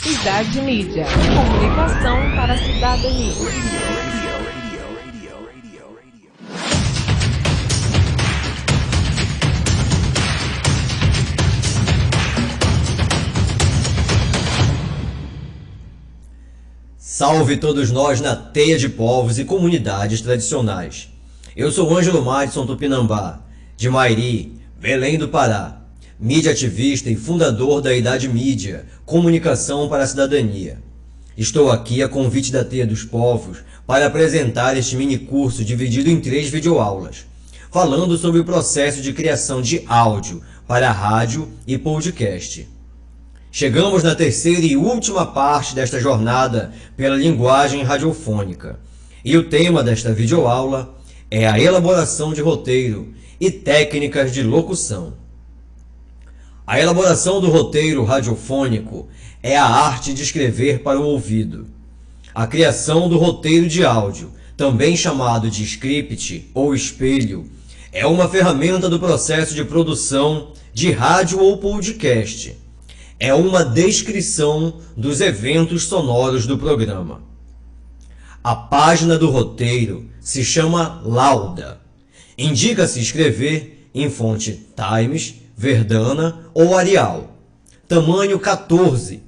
Cidade Mídia. Comunicação para a cidadania. Salve todos nós na teia de povos e comunidades tradicionais. Eu sou Ângelo Madison Tupinambá, de Mairi, Belém do Pará, mídia ativista e fundador da Idade Mídia, Comunicação para a Cidadania. Estou aqui a convite da Teia dos Povos para apresentar este mini-curso dividido em 3 videoaulas, falando sobre o processo de criação de áudio para rádio e podcast. Chegamos na terceira e última parte desta jornada pela linguagem radiofônica, e o tema desta videoaula é a elaboração de roteiro e técnicas de locução. A elaboração do roteiro radiofônico é a arte de escrever para o ouvido. A criação do roteiro de áudio, também chamado de script ou espelho, é uma ferramenta do processo de produção de rádio ou podcast. É uma descrição dos eventos sonoros do programa. A página do roteiro se chama lauda. Indica-se escrever em fonte Times, Verdana ou Arial. Tamanho 14,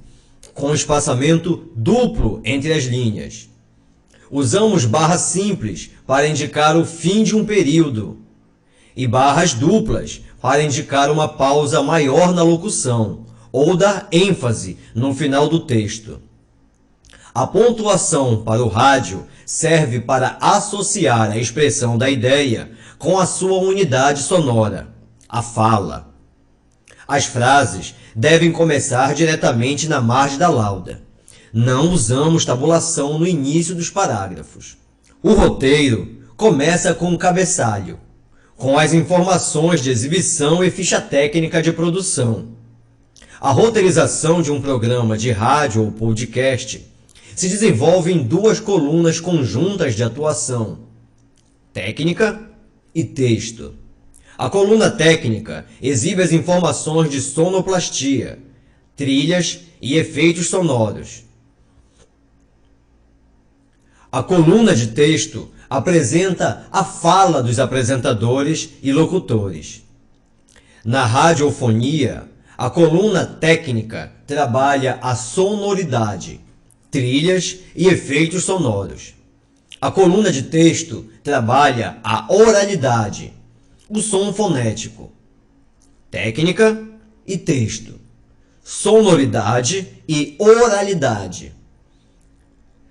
com espaçamento duplo entre as linhas. Usamos barra simples para indicar o fim de um período e barras duplas para indicar uma pausa maior na locução ou dar ênfase no final do texto. A pontuação para o rádio serve para associar a expressão da ideia com a sua unidade sonora, a fala. As frases devem começar diretamente na margem da lauda. Não usamos tabulação no início dos parágrafos. O roteiro começa com um cabeçalho, com as informações de exibição e ficha técnica de produção. A roteirização de um programa de rádio ou podcast se desenvolve em 2 colunas conjuntas de atuação: técnica e texto. A coluna técnica exibe as informações de sonoplastia, trilhas e efeitos sonoros. A coluna de texto apresenta a fala dos apresentadores e locutores. Na radiofonia, a coluna técnica trabalha a sonoridade, trilhas e efeitos sonoros. A coluna de texto trabalha a oralidade, o som fonético. Técnica e texto, sonoridade e oralidade.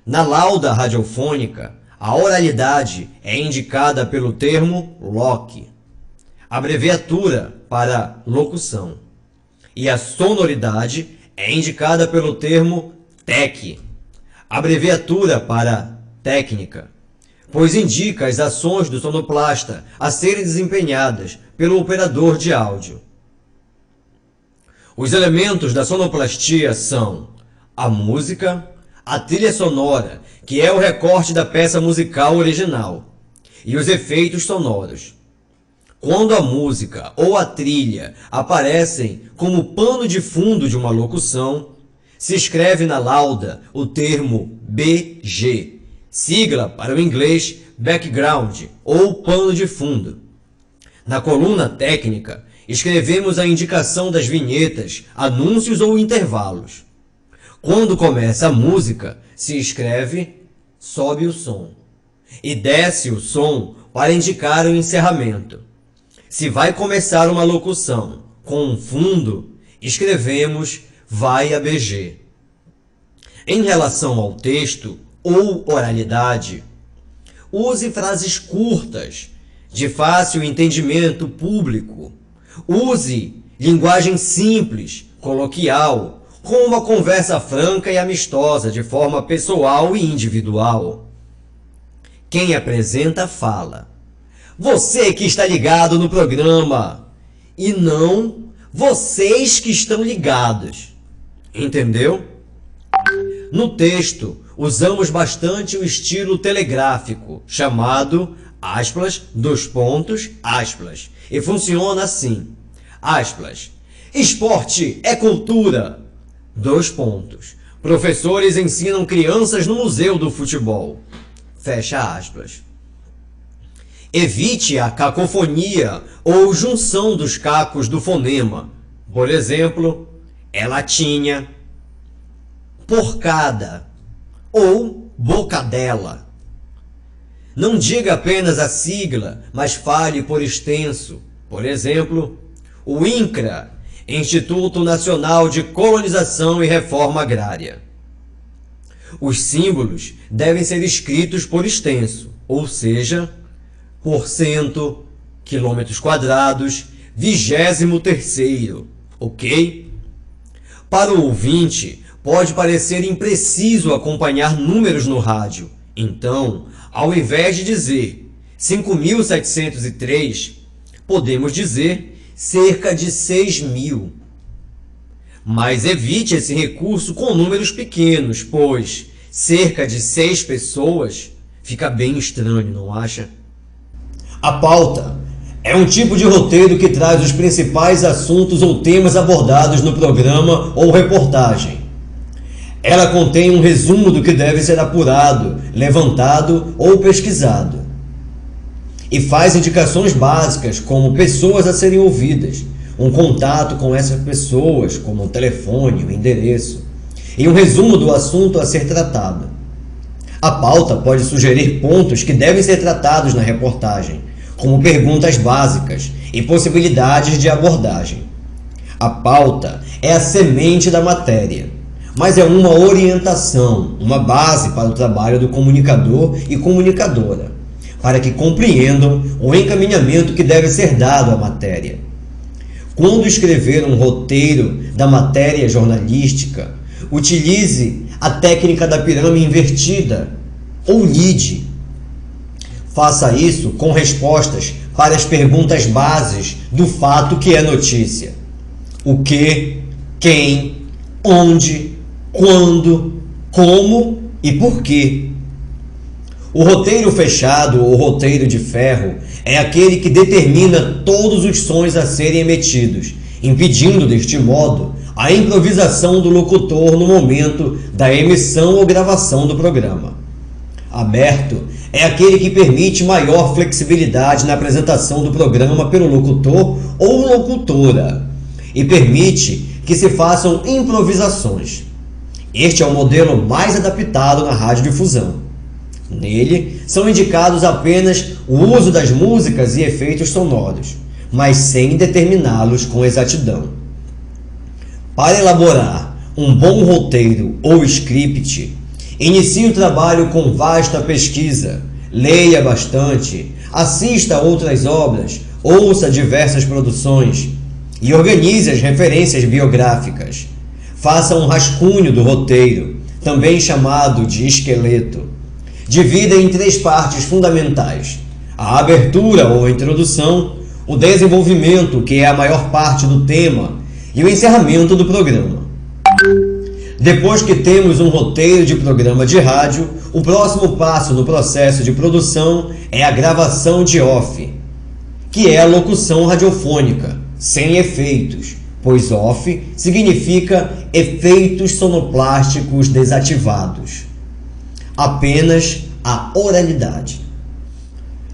Na lauda radiofônica, a oralidade é indicada pelo termo LOC, abreviatura para locução. E a sonoridade é indicada pelo termo TEC, abreviatura para técnica, pois indica as ações do sonoplasta a serem desempenhadas pelo operador de áudio. Os elementos da sonoplastia são a música, a trilha sonora, que é o recorte da peça musical original, e os efeitos sonoros. Quando a música ou a trilha aparecem como pano de fundo de uma locução, se escreve na lauda o termo BG, sigla para o inglês background ou pano de fundo. Na coluna técnica, escrevemos a indicação das vinhetas, anúncios ou intervalos. Quando começa a música, se escreve sobe o som e desce o som para indicar o encerramento. Se vai começar uma locução com um fundo, escrevemos vai a BG. Em relação ao texto ou oralidade, use frases curtas, de fácil entendimento público. Use linguagem simples, coloquial, com uma conversa franca e amistosa, de forma pessoal e individual. Quem apresenta fala. Você que está ligado no programa, e não vocês que estão ligados. Entendeu? No texto, usamos bastante o estilo telegráfico, chamado aspas, dois pontos, aspas, e funciona assim, aspas, esporte é cultura, dois pontos, Professores ensinam crianças no museu do futebol. Fecha aspas. Evite a cacofonia ou junção dos cacos do fonema. Por exemplo, é latinha, porcada ou bocadela. Não diga apenas a sigla, mas fale por extenso. Por exemplo, o INCRA, Instituto Nacional de Colonização e Reforma Agrária. Os símbolos devem ser escritos por extenso, ou seja, por cento, quilômetros quadrados, 23º, ok? Para o ouvinte, pode parecer impreciso acompanhar números no rádio. Então, ao invés de dizer 5.703, podemos dizer cerca de 6.000. Mas evite esse recurso com números pequenos, pois cerca de 6 pessoas fica bem estranho, não acha? A pauta é um tipo de roteiro que traz os principais assuntos ou temas abordados no programa ou reportagem. Ela contém um resumo do que deve ser apurado, levantado ou pesquisado. E faz indicações básicas, como pessoas a serem ouvidas, um contato com essas pessoas, como o telefone, o endereço, e um resumo do assunto a ser tratado. A pauta pode sugerir pontos que devem ser tratados na reportagem, como perguntas básicas e possibilidades de abordagem. A pauta é a semente da matéria, mas é uma orientação, uma base para o trabalho do comunicador e comunicadora, para que compreendam o encaminhamento que deve ser dado à matéria. Quando escrever um roteiro da matéria jornalística, utilize a técnica da pirâmide invertida, ou LEAD. Faça isso com respostas para as perguntas bases do fato que é notícia. O que, quem, onde, quando, como e por quê. O roteiro fechado ou roteiro de ferro é aquele que determina todos os sons a serem emitidos, impedindo, deste modo, a improvisação do locutor no momento da emissão ou gravação do programa. Aberto é aquele que permite maior flexibilidade na apresentação do programa pelo locutor ou locutora e permite que se façam improvisações. Este é o modelo mais adaptado na radiodifusão. Nele, são indicados apenas o uso das músicas e efeitos sonoros, mas sem determiná-los com exatidão. Para elaborar um bom roteiro ou script, inicie o trabalho com vasta pesquisa, leia bastante, assista a outras obras, ouça diversas produções e organize as referências biográficas. Faça um rascunho do roteiro, também chamado de esqueleto. Divida em 3 partes fundamentais: a abertura ou introdução, o desenvolvimento, que é a maior parte do tema, e o encerramento do programa. Depois que temos um roteiro de programa de rádio, o próximo passo no processo de produção é a gravação de off, que é a locução radiofônica, sem efeitos, pois off significa efeitos sonoplásticos desativados. Apenas a oralidade.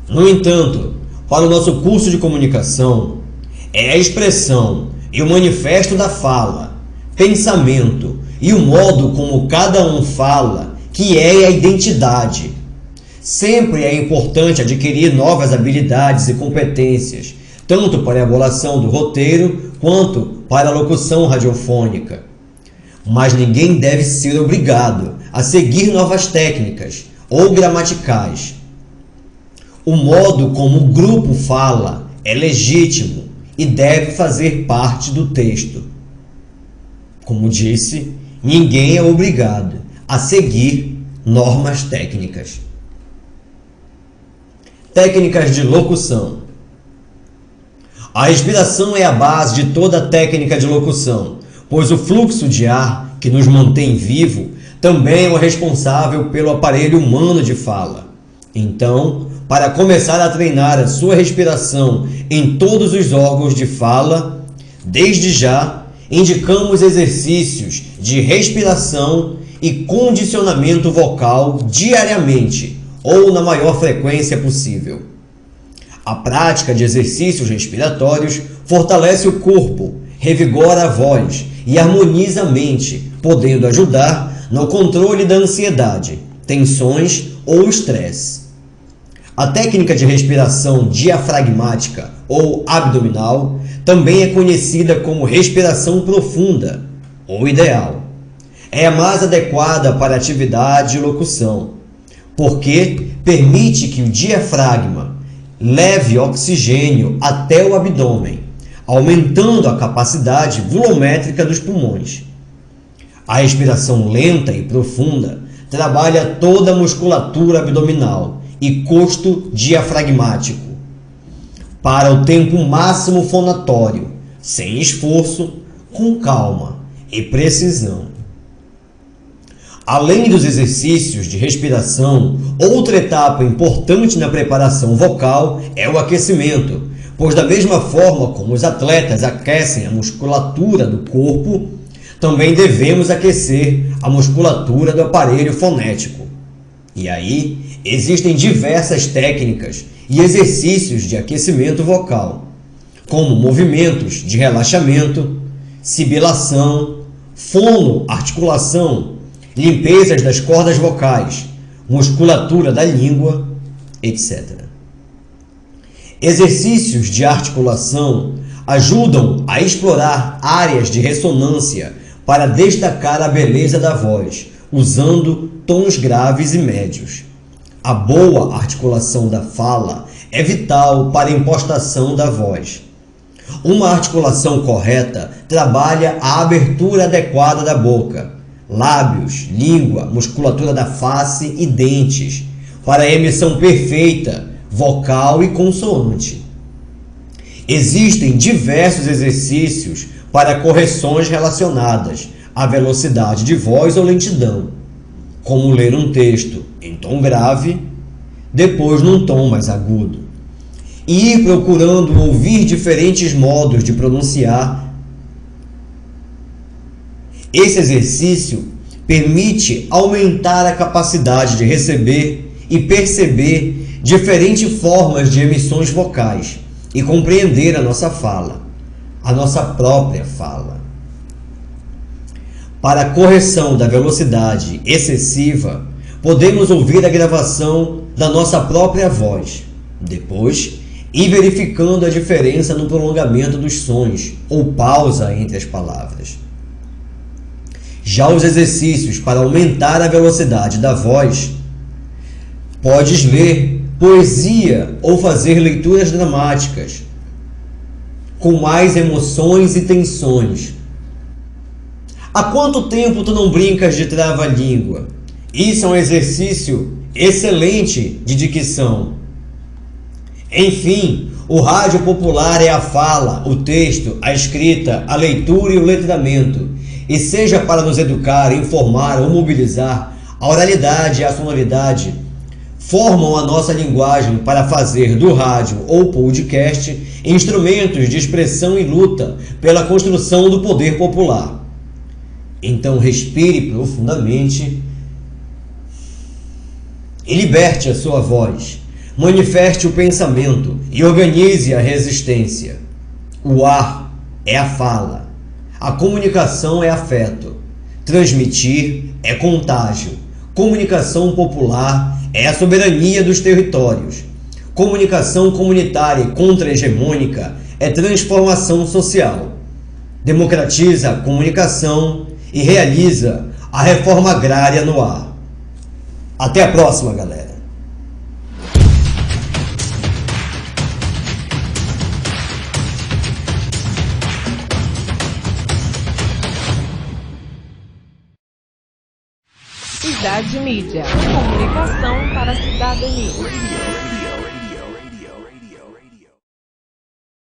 No entanto, para o nosso curso de comunicação, é a expressão e o manifesto da fala, pensamento e o modo como cada um fala que é a identidade. Sempre é importante adquirir novas habilidades e competências, tanto para a elaboração do roteiro quanto para a locução radiofônica. Mas ninguém deve ser obrigado a seguir novas técnicas ou gramaticais. O modo como o grupo fala é legítimo e deve fazer parte do texto. Como disse, ninguém é obrigado a seguir normas técnicas. Técnicas de locução. A respiração é a base de toda a técnica de locução, pois o fluxo de ar que nos mantém vivo também é o responsável pelo aparelho humano de fala. Então, para começar a treinar a sua respiração em todos os órgãos de fala, desde já, indicamos exercícios de respiração e condicionamento vocal diariamente ou na maior frequência possível. A prática de exercícios respiratórios fortalece o corpo, revigora a voz e harmoniza a mente, podendo ajudar no controle da ansiedade, tensões ou estresse. A técnica de respiração diafragmática ou abdominal também é conhecida como respiração profunda ou ideal. É a mais adequada para atividade e locução, porque permite que o diafragma leve oxigênio até o abdômen, aumentando a capacidade volumétrica dos pulmões. A respiração lenta e profunda trabalha toda a musculatura abdominal e costo diafragmático para o tempo máximo fonatório, sem esforço, com calma e precisão. Além dos exercícios de respiração, outra etapa importante na preparação vocal é o aquecimento, pois da mesma forma como os atletas aquecem a musculatura do corpo, também devemos aquecer a musculatura do aparelho fonético. E aí, existem diversas técnicas e exercícios de aquecimento vocal, como movimentos de relaxamento, sibilação, fonoarticulação, limpezas das cordas vocais, musculatura da língua, etc. Exercícios de articulação ajudam a explorar áreas de ressonância para destacar a beleza da voz, usando tons graves e médios. A boa articulação da fala é vital para a impostação da voz. Uma articulação correta trabalha a abertura adequada da boca, lábios, língua, musculatura da face e dentes, para a emissão perfeita, vocal e consoante. Existem diversos exercícios para correções relacionadas à velocidade de voz ou lentidão, como ler um texto em tom grave, depois num tom mais agudo, e ir procurando ouvir diferentes modos de pronunciar. Esse exercício permite aumentar a capacidade de receber e perceber diferentes formas de emissões vocais e compreender a nossa fala, a nossa própria fala. Para a correção da velocidade excessiva, podemos ouvir a gravação da nossa própria voz, depois ir verificando a diferença no prolongamento dos sons ou pausa entre as palavras. Já os exercícios para aumentar a velocidade da voz, podes ler poesia ou fazer leituras dramáticas, com mais emoções e tensões. Há quanto tempo tu não brincas de trava-língua? Isso é um exercício excelente de dicção. Enfim, o rádio popular é a fala, o texto, a escrita, a leitura e o letramento. E seja para nos educar, informar ou mobilizar, a oralidade e a sonoridade formam a nossa linguagem para fazer do rádio ou podcast instrumentos de expressão e luta pela construção do poder popular. Então respire profundamente e liberte a sua voz, manifeste o pensamento e organize a resistência. O ar é a fala. A comunicação é afeto, transmitir é contágio, comunicação popular é a soberania dos territórios, comunicação comunitária e contra-hegemônica é transformação social, democratiza a comunicação e realiza a reforma agrária no ar. Até a próxima, galera! Cidade Mídia. Comunicação para a cidadania.